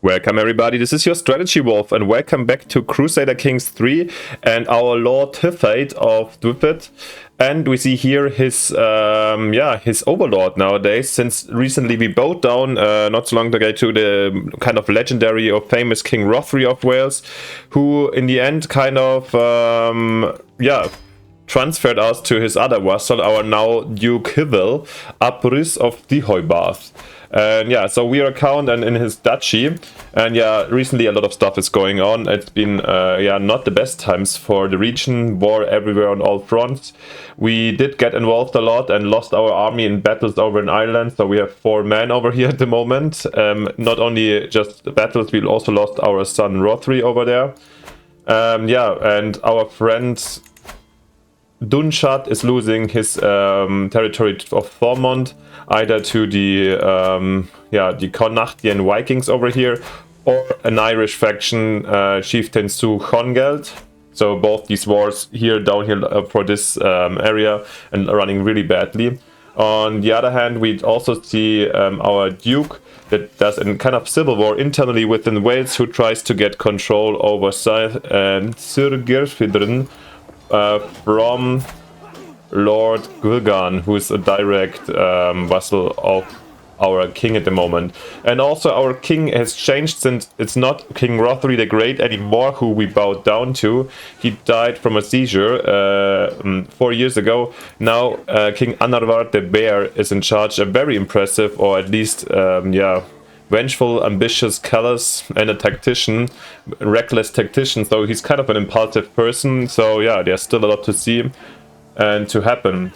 Welcome everybody, this is your Strategy Wolf and welcome back to Crusader Kings 3 and our Lord Tifate of Dwippet. And we see here his his overlord nowadays, since recently we bowed down not so long ago to the kind of legendary or famous King Rothry of Wales, who in the end kind of transferred us to his other vassal, our now Duke Hivil, Abris of Dihoybath. And yeah, so we are count and in his duchy, and yeah, recently a lot of stuff is going on. It's been not the best times for the region, war everywhere on all fronts. We did get involved a lot and lost our army in battles over in Ireland, so we have 4 men over here at the moment. Not only just the battles, we also lost our son Rothry over there. And our friend Dunshat is losing his territory of Thormont, either to the Connachtian Vikings over here, or an Irish faction, chieftain Sue Hongeld. So both these wars here downhill for this area and running really badly. On the other hand, we also see our Duke that does a kind of civil war internally within Wales, who tries to get control over Sir Girfidrin from Lord Gulgan, who is a direct vassal of our king at the moment. And also our king has changed, since it's not King Rothry the Great anymore who we bowed down to. He died from a seizure 4 years ago. Now King Anarvar the Bear is in charge, a very impressive, or at least vengeful, ambitious, callous, and a tactician, reckless tactician. So he's kind of an impulsive person. So yeah, there's still a lot to see and to happen.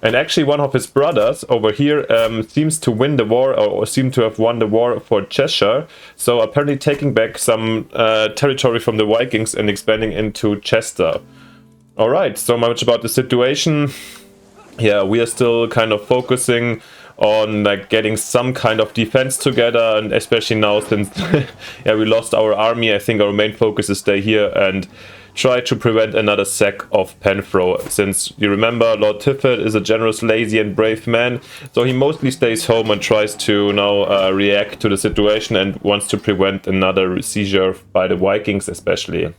And actually one of his brothers over here seems to win the war, or seem to have won the war for Cheshire. So apparently taking back some territory from the Vikings and expanding into Chester. Alright, so much about the situation. Yeah, we are still kind of focusing on like getting some kind of defense together, and especially now since we lost our army, I think our main focus is stay here and try to prevent another sack of Penfro, since you remember Lord Tifate is a generous, lazy and brave man, so he mostly stays home and tries to now react to the situation and wants to prevent another seizure by the Vikings especially.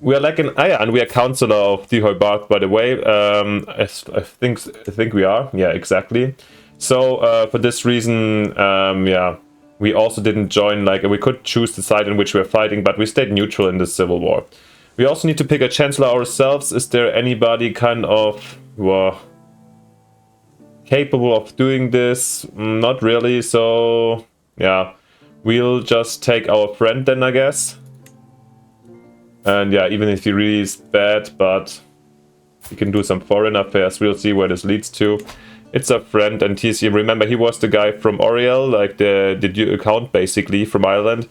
We are like and we are Councillor of Dihoybath, by the way. I think we are. Yeah, exactly. So for this reason, we also didn't join. Like, we could choose the side in which we're fighting, but we stayed neutral in this civil war. We also need to pick a chancellor ourselves. Is there anybody kind of capable of doing this? Not really. So yeah, we'll just take our friend then, I guess. And yeah, even if he really is bad, but we can do some foreign affairs. We'll see where this leads to. It's a friend, and remember, he was the guy from Oriel, like the Count basically from Ireland.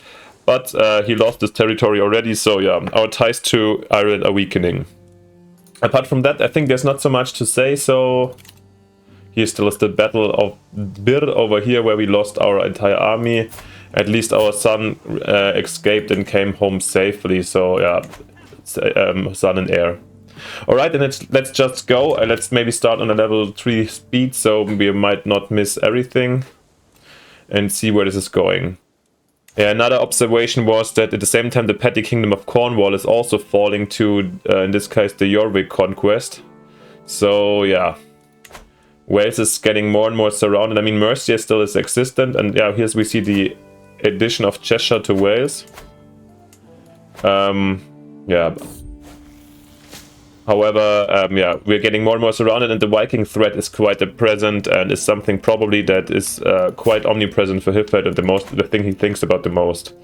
But he lost his territory already, so yeah, our ties to Ireland are weakening. Apart from that, I think there's not so much to say, so here still is the Battle of Bir over here, where we lost our entire army. At least our son escaped and came home safely, so yeah, son and heir. Alright, then let's just go. Let's maybe start on a level 3 speed, so we might not miss everything. And see where this is going. Yeah, another observation was that at the same time the petty kingdom of Cornwall is also falling to, in this case, the Jorvik conquest. So yeah, Wales is getting more and more surrounded. I mean, Mercia still is existent, and yeah, here we see the addition of Cheshire to Wales. However, we're getting more and more surrounded, and the Viking threat is quite present, and is something probably that is quite omnipresent for Tifate, and the thing he thinks about the most.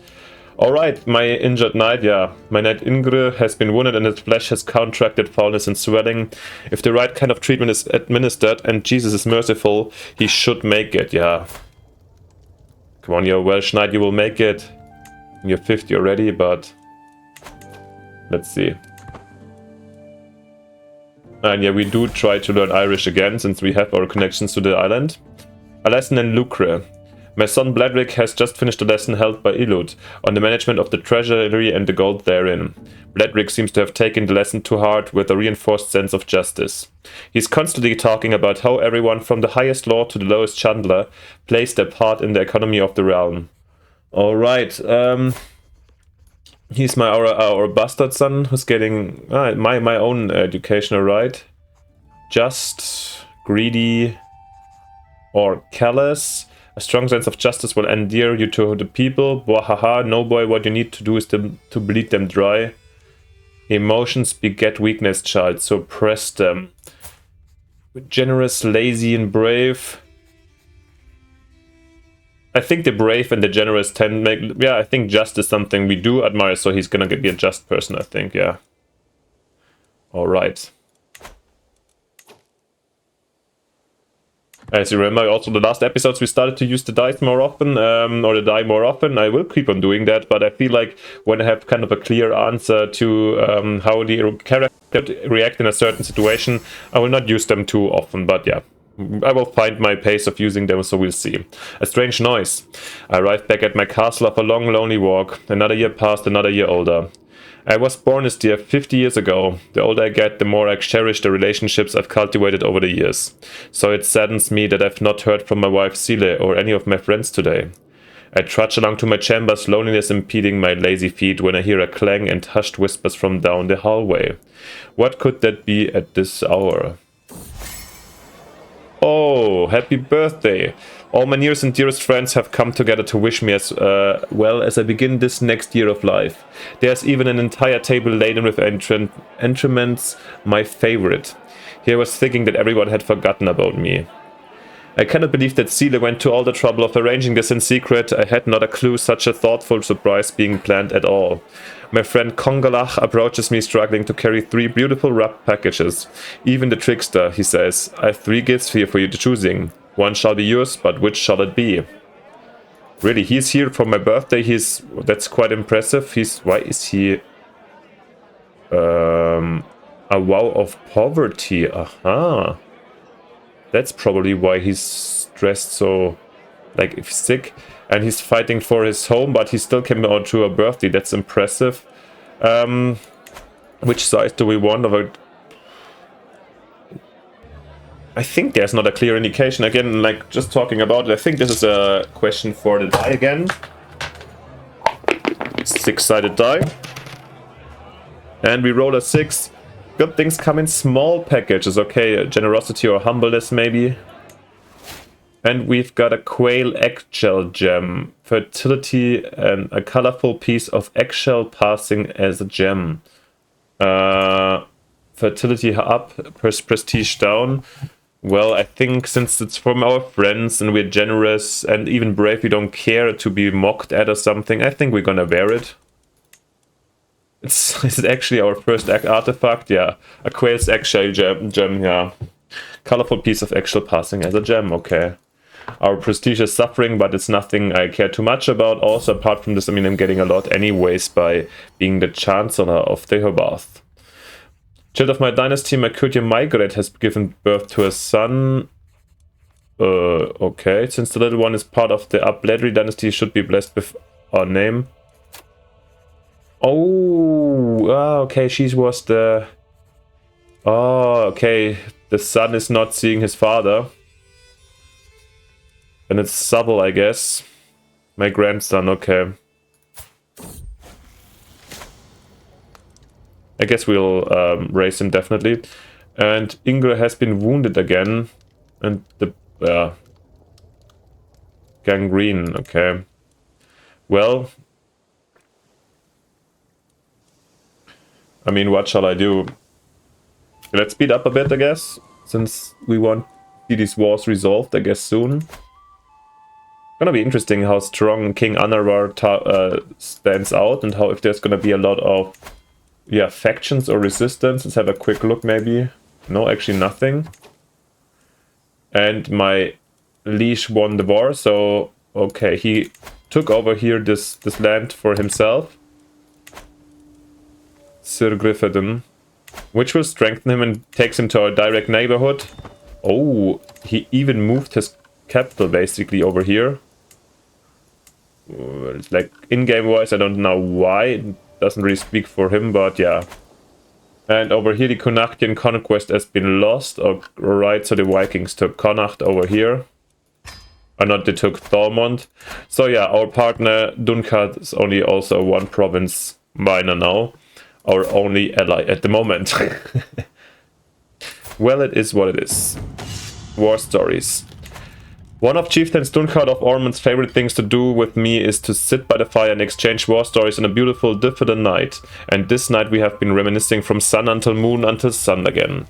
Alright, my injured knight, my knight Ingrid has been wounded, and his flesh has contracted foulness and swelling. If the right kind of treatment is administered, and Jesus is merciful, he should make it, yeah. Come on, you're Welsh knight, you will make it. You're 50 already, but let's see. And yeah, we do try to learn Irish again, since we have our connections to the island. A lesson in Lucre. My son Bledrick has just finished a lesson held by Ilud on the management of the treasury and the gold therein. Bledrick seems to have taken the lesson to heart with a reinforced sense of justice. He's constantly talking about how everyone from the highest lord to the lowest chandler plays their part in the economy of the realm. Alright, he's our bastard son who's getting my own educational right. Just, greedy, or callous. A strong sense of justice will endear you to the people. Wahaha, no boy, what you need to do is to bleed them dry. Emotions beget weakness, child, so press them. Generous, lazy, and brave. I think the brave and the generous tend to make... Yeah, I think just is something we do admire, so he's gonna be a just person, I think, yeah. Alright. As you remember, also the last episodes we started to use the dice more often, or the die more often. I will keep on doing that, but I feel like when I have kind of a clear answer to how the character react in a certain situation, I will not use them too often, but yeah. I will find my pace of using them, so we'll see. A strange noise. I arrived back at my castle after a long, lonely walk. Another year passed, another year older. I was born this year 50 years ago. The older I get, the more I cherish the relationships I've cultivated over the years. So it saddens me that I've not heard from my wife Sile or any of my friends today. I trudge along to my chambers, loneliness impeding my lazy feet when I hear a clang and hushed whispers from down the hallway. What could that be at this hour? Oh, happy birthday! All my nearest and dearest friends have come together to wish me as well as I begin this next year of life. There's even an entire table laden with entrements, my favorite. Here I was thinking that everyone had forgotten about me. I cannot believe that Sile went to all the trouble of arranging this in secret. I had not a clue such a thoughtful surprise being planned at all. My friend Kongalach approaches me struggling to carry 3 beautiful wrapped packages. Even the trickster, he says, I have 3 gifts here for you to choosing. One shall be yours, but which shall it be? Really, he's here for my birthday. That's quite impressive. Why is he a vow of poverty? Aha. That's probably why he's dressed so, like, sick. And he's fighting for his home, but he still came out to a birthday. That's impressive. Which side do we want? I think there's not a clear indication. Again, like, just talking about it, I think this is a question for the die again. 6-sided die. And we roll a 6. Good things come in small packages. Okay, generosity or humbleness maybe. And we've got a quail eggshell gem. Fertility and a colorful piece of eggshell passing as a gem. Fertility up, prestige down. Well, I think since it's from our friends and we're generous and even brave, we don't care to be mocked at or something, I think we're gonna wear it. Is it actually our first artifact? Yeah, a quail's eggshell gem, yeah. Colorful piece of eggshell passing as a gem, okay. Our prestige is suffering, but it's nothing I care too much about. Also, apart from this, I mean, I'm getting a lot anyways by being the Chancellor of Dehorbath. Child of my dynasty, my courtier Migrate has given birth to a son. Okay, since the little one is part of the Upledry dynasty, he should be blessed with our name. Oh, okay, she was the... Oh, okay, the son is not seeing his father. And it's Subble, I guess. My grandson, okay. I guess we'll raise him definitely. And Ingrid has been wounded again. And the... gangrene, okay. Well... I mean, what shall I do? Let's speed up a bit, I guess. Since we want to see these wars resolved, I guess, soon. Gonna be interesting how strong King Anarvar stands out and how if there's gonna be a lot of factions or resistance. Let's have a quick look maybe. No, actually nothing. And my liege won the war, so okay, he took over here this land for himself. Sir Griffithon, which will strengthen him and takes him to our direct neighborhood. Oh, he even moved his capital basically over here. Like, in-game wise, I don't know why. It doesn't really speak for him, but yeah. And over here, the Connachtian conquest has been lost. Alright, so the Vikings took Connacht over here. or not, they took Thormont. So yeah, our partner Dunkard is only also one province minor now, our only ally at the moment. Well, it is what it is. War stories. One of Chieftain Dunkard of Ormond's favorite things to do with me is to sit by the fire and exchange war stories on a beautiful diffident night. And this night we have been reminiscing from sun until moon until sun again.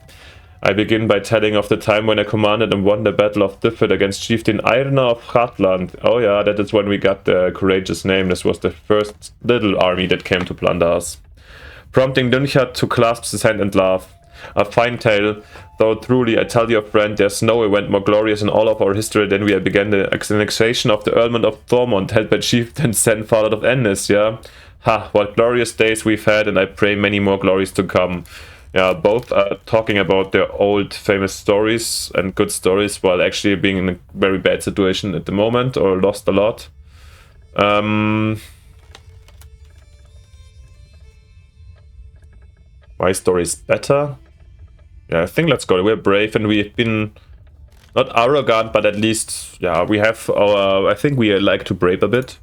I begin by telling of the time when I commanded and won the Battle of Diffid against Chieftain Eirna of Hratland. Oh yeah, that is when we got the courageous name. This was the first little army that came to plunder us. Prompting Dunkard to clasp his hand and laugh. A fine tale, though truly I tell you, friend, there's no event more glorious in all of our history than we began the annexation of the earlment of Thormont, held by Chieftain Senfather of Ennis, yeah? Ha, what glorious days we've had, and I pray many more glories to come. Yeah, both are talking about their old famous stories and good stories, while actually being in a very bad situation at the moment, or lost a lot. My story is better. Yeah, I think let's go. We're brave and we've been not arrogant, but at least, yeah, we have our, I think we like to brave a bit.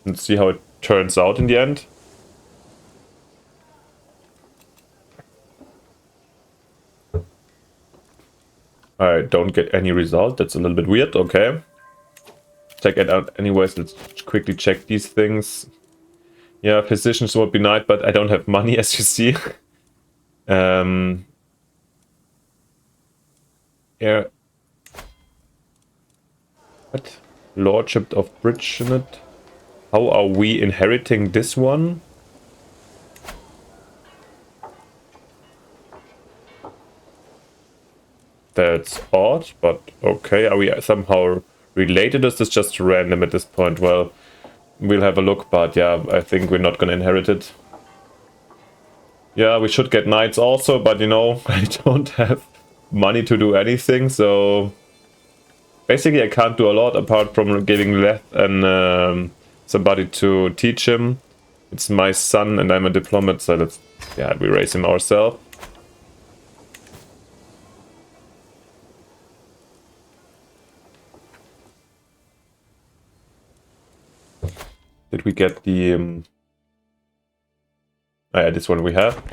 Let's see how it turns out in the end. I don't get any result. That's a little bit weird. Okay. Check it out anyways. Let's quickly check these things. Yeah, physicians would be nice, but I don't have money, as you see. Yeah. What? Lordship of Bridgenet. How are we inheriting this one? That's odd, but okay. Are we somehow related? Is this just random at this point? Well, we'll have a look, but yeah, I think we're not gonna inherit it. Yeah, we should get knights also, but you know, I don't have money to do anything, so basically I can't do a lot apart from giving Leth and somebody to teach him. It's my son and I'm a diplomat, so let's, yeah, we raise him ourselves. Did we get the... oh yeah, this one we have.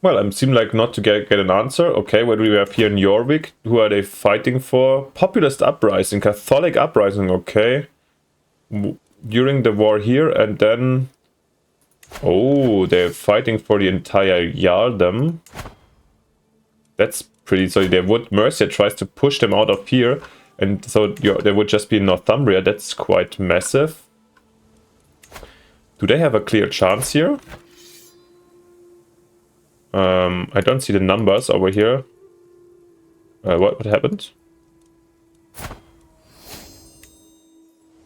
Well, I seem like not to get an answer. Okay, what do we have here in Jorvik? Who are they fighting for? Populist uprising, Catholic uprising, okay. During the war here, and then... oh, they're fighting for the entire Jarldom. That's pretty... so their Wood Mercia tries to push them out of here, and so there would just be Northumbria. That's quite massive. Do they have a clear chance here? I don't see the numbers over here. What happened?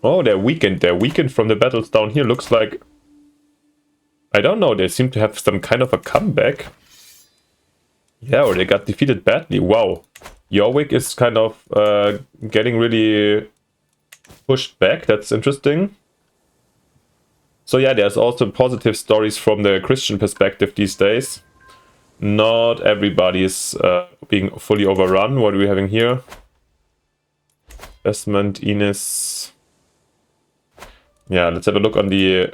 Oh, they're weakened. They're weakened from the battles down here. Looks like... I don't know. They seem to have some kind of a comeback. Yeah, or they got defeated badly. Wow. Jorvik is kind of getting really pushed back. That's interesting. So yeah, there's also positive stories from the Christian perspective these days. Not everybody is being fully overrun. What are we having here? Investment, Ines. Yeah, let's have a look on the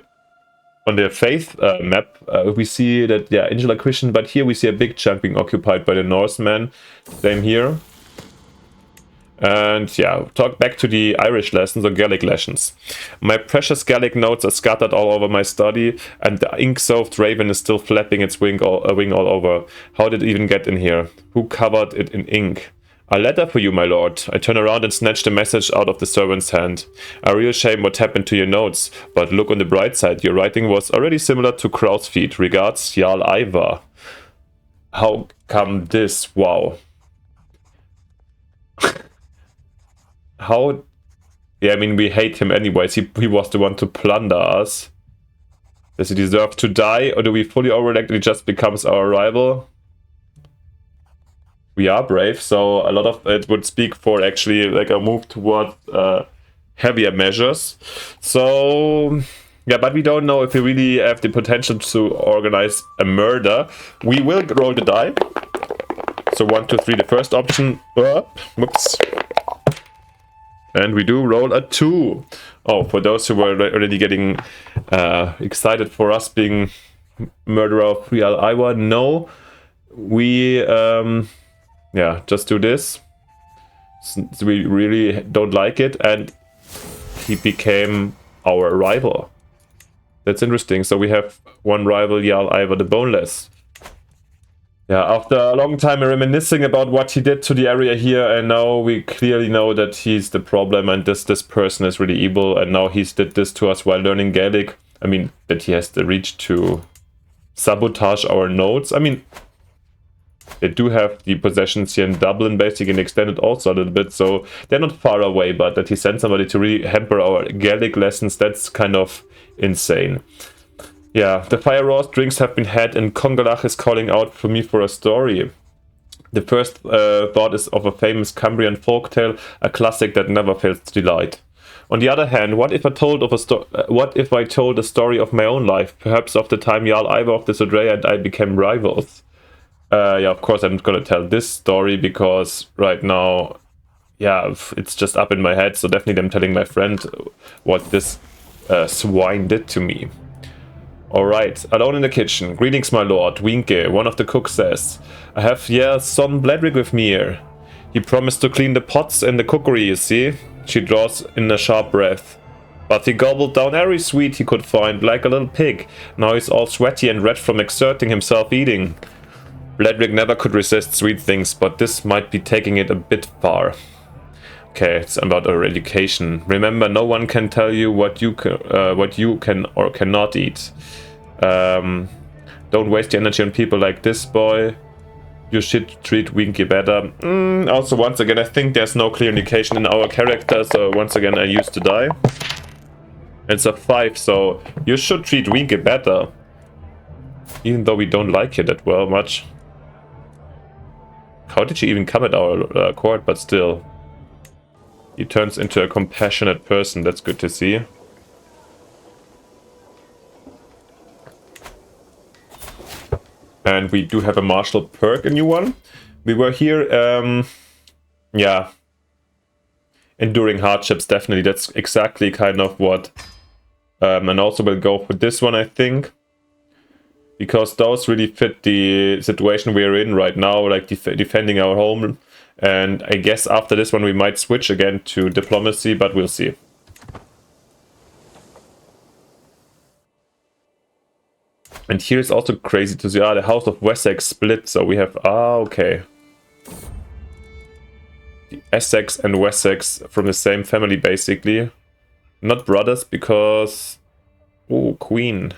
faith map. We see that, yeah, Angela Christian, but here we see a big chunk being occupied by the Norsemen. Same here. And yeah, talk back to the Irish lessons or Gaelic lessons. My precious Gaelic notes are scattered all over my study, and the ink-soaked raven is still flapping its wing all over. How did it even get in here? Who covered it in ink? A letter for you, my lord. I turn around and snatch the message out of the servant's hand. A real shame what happened to your notes, but look on the bright side. Your writing was already similar to crow's feet. Regards, Jarl Ivar. How come this? Wow. How... yeah, I mean, we hate him anyways. He was the one to plunder us. Does he deserve to die, or do we fully overreact and he just becomes our rival? We are brave, so a lot of it would speak for actually like a move towards heavier measures. So Yeah, but we don't know if we really have the potential to organize a murder. We will roll the die. So 1, 2, 3, the first option. Whoops. And we do roll a 2. Oh, for those who were already getting excited for us being murderer of Real Iowa, no. We, yeah, just do this. Since we really don't like it, and he became our rival. That's interesting. So we have one rival, Jarl Ivar the Boneless. Yeah, after a long time reminiscing about what he did to the area here, and now we clearly know that he's the problem, and this person is really evil, and now he's did this to us while learning Gaelic. I mean, that he has the reach to sabotage our nodes. I mean, they do have the possessions here in Dublin, basically, and extended also a little bit, so they're not far away, but that he sent somebody to really hamper our Gaelic lessons, that's kind of insane. Yeah, the Fire Roast drinks have been had, and Congalach is calling out for me for a story. The first thought is of a famous Cumbrian folktale, a classic that never fails to delight. On the other hand, what if I told a story of my own life, perhaps of the time Jarl Ivar of the Sodrea and I became rivals? Yeah, of course I'm not gonna tell this story, because right now, yeah, it's just up in my head, so definitely I'm telling my friend what this swine did to me. Alright, alone in the kitchen. Greetings, my lord. Winke, one of the cooks, says, I have here son Bledrick with me here. He promised to clean the pots in the cookery, you see. She draws in a sharp breath. But he gobbled down every sweet he could find, like a little pig. Now he's all sweaty and red from exerting himself eating. Bledrick never could resist sweet things, but this might be taking it a bit far. Okay, it's about our education. Remember, no one can tell you what you can or cannot eat. Don't waste your energy on people like this boy. You should treat Winky better. Also, once again, I think there's no clear indication in our character, so once again I used to die. It's a 5, so you should treat Winky better. Even though we don't like you that well much. How did she even come at our court, but still. He turns into a compassionate person, that's good to see. And we do have a martial perk, a new one. We were here, yeah. Enduring hardships, definitely, that's exactly kind of what. And also we'll go for this one, I think. Because those really fit the situation we're in right now, like defending our home. And I guess after this one we might switch again to diplomacy, but we'll see. And here is also crazy to see, the House of Wessex split, so we have, okay. The Essex and Wessex from the same family, basically. Not brothers, because... Oh, Queen.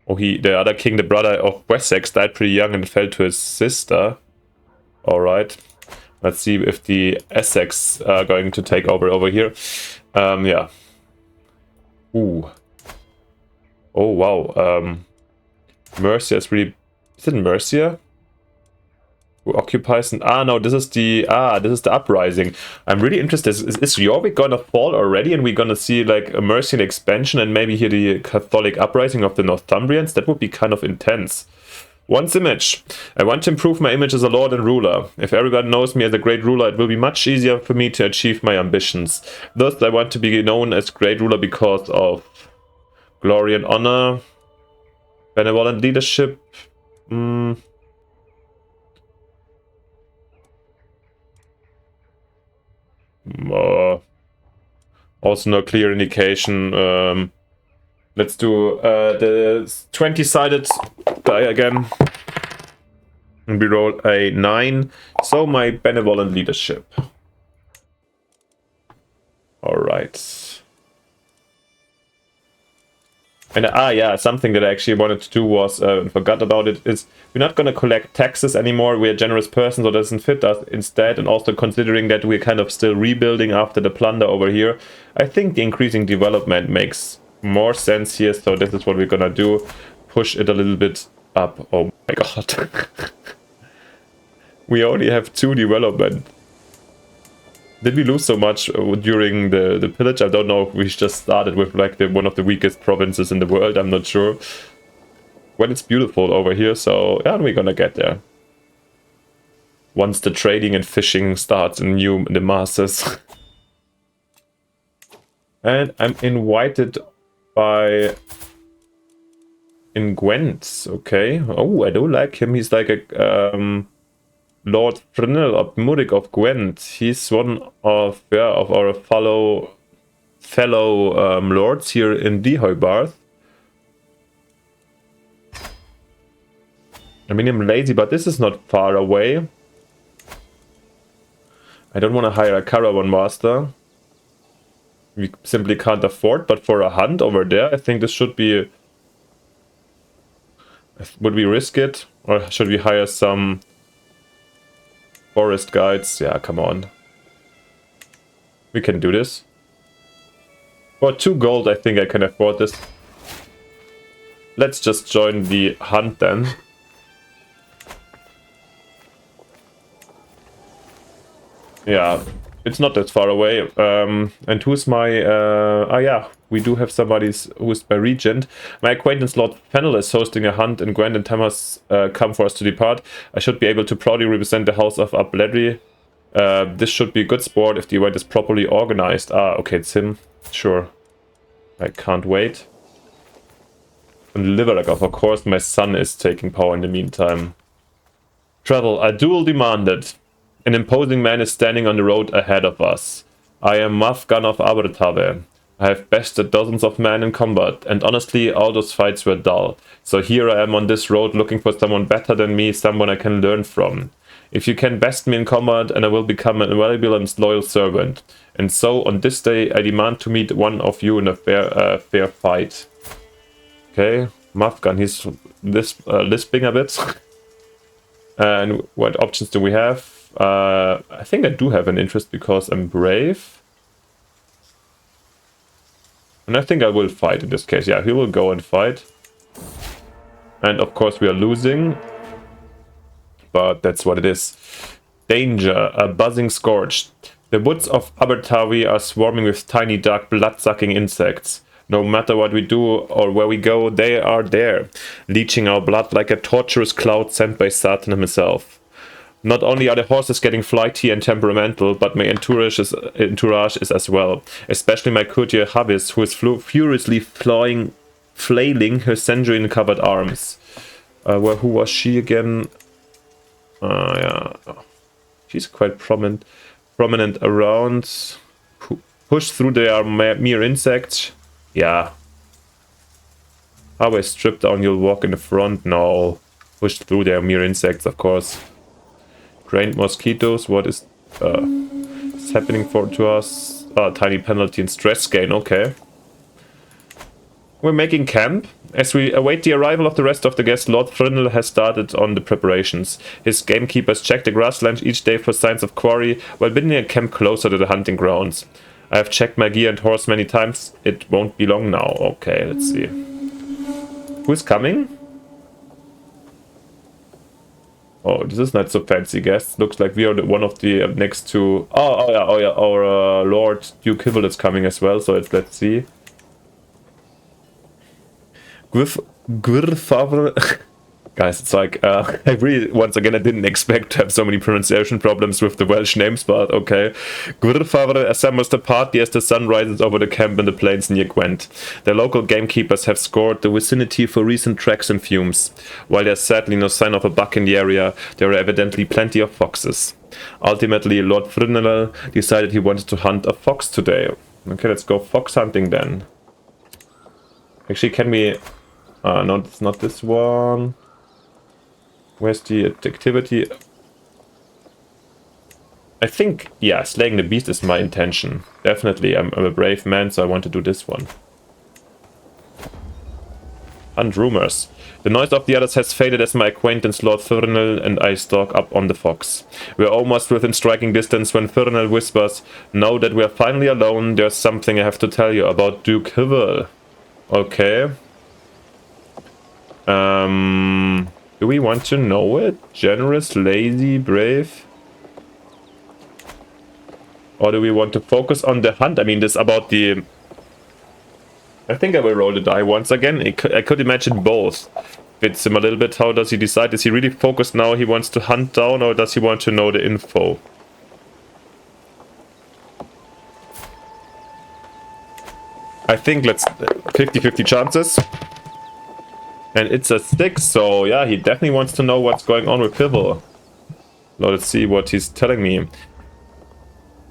Oh, the other king, the brother of Wessex, died pretty young and fell to his sister. Alright. Let's see if the Essex are going to take over here. Yeah. Ooh. Oh, wow. Mercia is really... Is it Mercia? Who occupies... no, this is the uprising. I'm really interested. Is Jorvik gonna fall already, and we're gonna see like a Mercian expansion and maybe here the Catholic uprising of the Northumbrians? That would be kind of intense. Once image. I want to improve my image as a lord and ruler. If everyone knows me as a great ruler, it will be much easier for me to achieve my ambitions. Thus, I want to be known as great ruler because of glory and honor, benevolent leadership. Also no clear indication. Let's do the 20-sided die again. And we roll a 9. So my benevolent leadership. Alright. And yeah, something that I actually wanted to do was, forgot about it, is we're not going to collect taxes anymore. We're a generous person, so it doesn't fit us instead. And also considering that we're kind of still rebuilding after the plunder over here, I think the increasing development makes more sense here. So this is what we're going to do. Push it a little bit up. Oh my god. We only have 2 development. Did we lose so much during the pillage? I don't know if we just started with like one of the weakest provinces in the world. I'm not sure. Well, it's beautiful over here, so yeah, we're gonna get there. Once the trading and fishing starts in the Masters. And I'm invited by... in Gwent, okay. Oh, I do like him. He's like a... Lord Frinel of Murik of Gwent. He's one of our fellow lords here in Deheubarth. I mean, I'm lazy, but this is not far away. I don't want to hire a caravan master. We simply can't afford, but for a hunt over there, I think this should be... Would we risk it? Or should we hire some forest guides? Yeah, come on. We can do this. For 2 gold, I think I can afford this. Let's just join the hunt then. Yeah, it's not that far away. And who's my... oh yeah, we do have somebody who's my regent. My acquaintance Lord Fennel is hosting a hunt in Gwent and time has come for us to depart. I should be able to proudly represent the house of Abledri. This should be good sport if the event is properly organized. Ah, okay, it's him. Sure. I can't wait. And Liveragov, of course, my son is taking power in the meantime. Travel, a duel demanded. An imposing man is standing on the road ahead of us. I am Mafgan of Abertave. I have bested dozens of men in combat, and honestly, all those fights were dull. So here I am on this road looking for someone better than me, someone I can learn from. If you can best me in combat, and I will become an invaluable and loyal servant. And so, on this day, I demand to meet one of you in a fair fight. Okay, Mafgan, he's lisping a bit. And what options do we have? I think I do have an interest because I'm brave. And I think I will fight in this case. Yeah, he will go and fight. And of course we are losing. But that's what it is. Danger, a buzzing scourge. The woods of Abertawe are swarming with tiny dark blood-sucking insects. No matter what we do or where we go, they are there, leeching our blood like a torturous cloud sent by Satan himself. Not only are the horses getting flighty and temperamental, but my entourage is as well. Especially my courtier Habis, who is furiously flailing her centurion-covered arms. Who was she again? Yeah, she's quite prominent around. Push through their mere insects. Yeah. How I strip down, you'll walk in the front. No. Push through their mere insects, of course. Trained mosquitoes, what is happening to us? Tiny penalty and stress gain, okay. We're making camp. As we await the arrival of the rest of the guests, Lord Frinel has started on the preparations. His gamekeepers check the grassland each day for signs of quarry, while building a camp closer to the hunting grounds. I have checked my gear and horse many times. It won't be long now. Okay, let's see. Who's coming? Oh, this is not so fancy guests. Looks like we are one of the next two. Oh yeah. Our Lord Duke Hibble is coming as well. So let's see. Gwrfavr. Guys, it's like I really once again I didn't expect to have so many pronunciation problems with the Welsh names, but okay. Gwrfavr assembles the party as the sun rises over the camp in the plains near Gwent. The local gamekeepers have scored the vicinity for recent tracks and fumes. While there's sadly no sign of a buck in the area, there are evidently plenty of foxes. Ultimately, Lord Frinel decided he wanted to hunt a fox today. Okay, let's go fox hunting then. Actually, can we... no, it's not this one. Where's the activity? I think, yeah, slaying the beast is my intention. Definitely, I'm a brave man, so I want to do this one. Hunt rumors. The noise of the others has faded as my acquaintance Lord Furnel and I stalk up on the fox. We're almost within striking distance when Furnel whispers, "Now that we're finally alone, there's something I have to tell you about Duke Hibble." Okay. Do we want to know it? Generous, lazy, brave? Or do we want to focus on the hunt? I mean, this about the... I think I will roll the die once again. I could imagine both. Fits him a little bit. How does he decide? Is he really focused now? He wants to hunt down, or does he want to know the info? I think let's 50-50 chances. And it's a 6, so yeah, he definitely wants to know what's going on with Pivel. Let's see what he's telling me.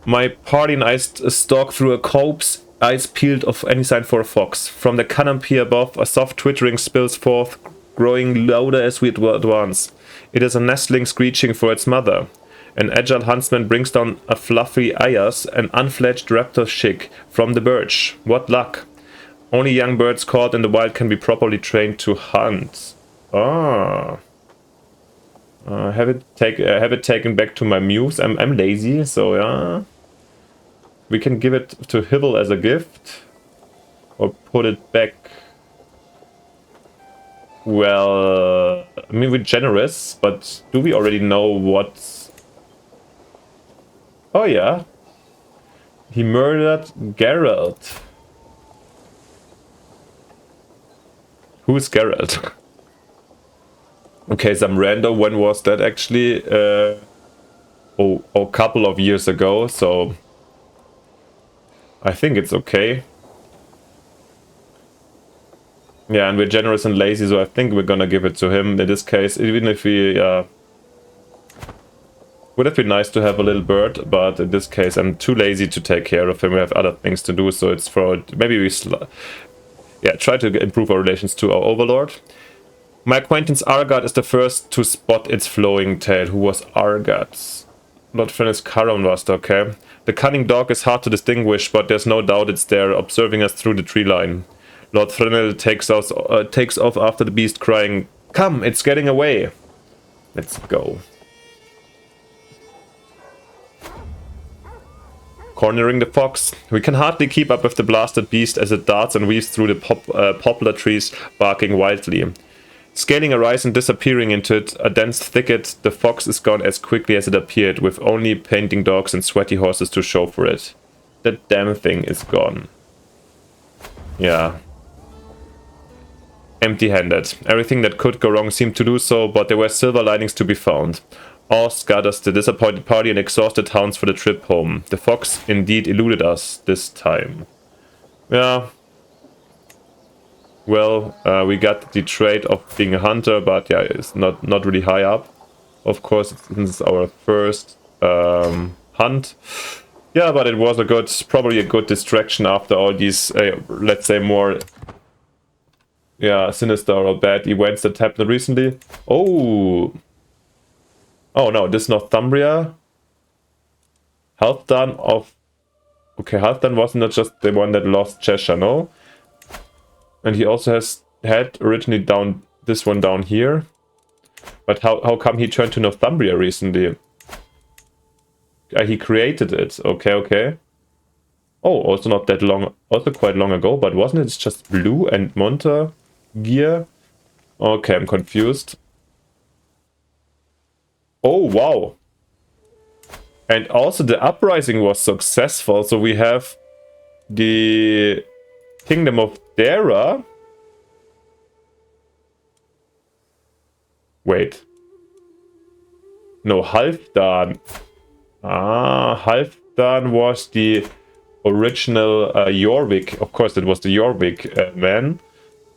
My party and I stalk through a copse, eyes peeled of any sign for a fox. From the canopy above, a soft twittering spills forth, growing louder as we advance. It is a nestling screeching for its mother. An agile huntsman brings down a fluffy ayas, an unfledged raptor chick, from the birch. What luck! Only young birds caught in the wild can be properly trained to hunt. Ah. Have it taken back to my muse. I'm lazy, so yeah. We can give it to Hibble as a gift. Or put it back. Well, I mean, we're generous, but do we already know what's... Oh yeah. He murdered Geralt. Who's Geralt? Okay, some rando. When was that actually? A couple of years ago, so I think it's okay. Yeah, and we're generous and lazy, so I think we're gonna give it to him in this case, even if we... would have been nice to have a little bird, but in this case I'm too lazy to take care of him. We have other things to do, so it's for... Maybe we... Yeah, try to improve our relations to our overlord. My acquaintance Argat is the first to spot its flowing tail. Who was Argat? Lord Fenris Karon was, okay. The cunning dog is hard to distinguish, but there's no doubt it's there, observing us through the tree line. Lord Frenel takes off after the beast, crying, "Come, it's getting away!" Let's go. Cornering the fox. We can hardly keep up with the blasted beast as it darts and weaves through the poplar trees, barking wildly. Scaling a rise and disappearing into it, a dense thicket, the fox is gone as quickly as it appeared, with only painting dogs and sweaty horses to show for it. That damn thing is gone. Yeah. Empty-handed. Everything that could go wrong seemed to do so, but there were silver linings to be found. Awe scatters the disappointed party and exhausted hounds for the trip home. The fox indeed eluded us this time. Yeah. Well, we got the trait of being a hunter, but yeah, it's not really high up. Of course, this is our first hunt. Yeah, but it was probably a good distraction after all these, let's say, more, yeah, sinister or bad events that happened recently. Oh no, this is Northumbria. Halfdan of... Okay, Halfdan wasn't just the one that lost Cheshire, no? And he also had originally this one down here. But how come he turned to Northumbria recently? He created it. Okay. Oh, also not that long, also quite long ago, but wasn't it just blue and Monta gear? Okay, I'm confused. Oh, wow. And also the uprising was successful, so we have the Kingdom of Dara. Wait. No, Halfdan. Halfdan was the original Jorvik. Of course, it was the Jorvik man.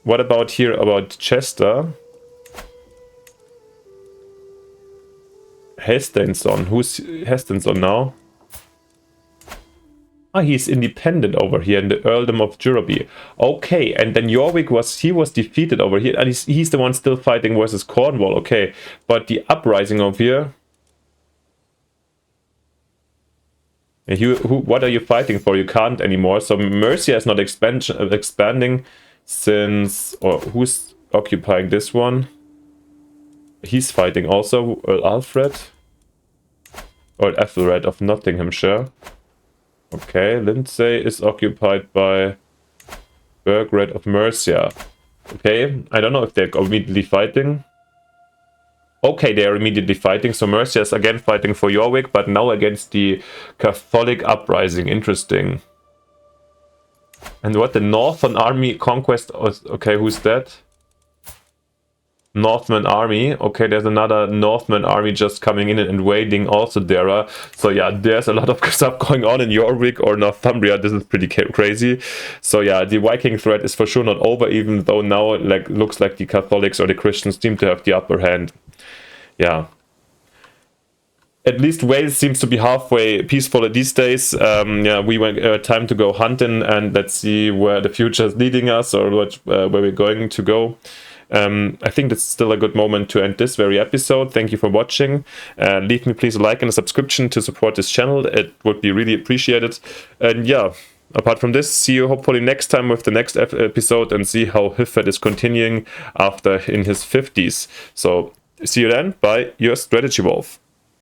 What about here, about Chester? Hestinson. Who's Hestinson now? He's independent over here in the Earldom of Juraby. Okay, and then Jorvik was defeated over here, and he's the one still fighting versus Cornwall. Okay, but the uprising of here. And what are you fighting for? You can't anymore. So Mercia is not expanding since, or who's occupying this one? He's fighting also Alfred or Ethelred of Nottinghamshire. Okay, Lindsay is occupied by Burgred of Mercia. Okay, I don't know if they're immediately fighting. Okay, they are immediately fighting. So Mercia is again fighting for Jorvik, but now against the Catholic uprising. Interesting. And what, the Northern Army conquest? Okay, who's that? Northman army. Okay, there's another Northman army just coming in and invading also Dara. So yeah, there's a lot of stuff going on in Jorvik or Northumbria. This is pretty crazy. So yeah, the Viking threat is for sure not over, even though now like looks like the Catholics or the Christians seem to have the upper hand. Yeah. At least Wales seems to be halfway peaceful these days. Yeah, we went time to go hunting, and let's see where the future is leading us, or what where we're going to go. I think that's still a good moment to end this very episode. Thank you for watching. Leave me please a like and a subscription to support this channel. It would be really appreciated. And yeah, apart from this, see you hopefully next time with the next episode and see how Hiffet is continuing after in his 50s. So see you then. Bye, your Strategy Wolf.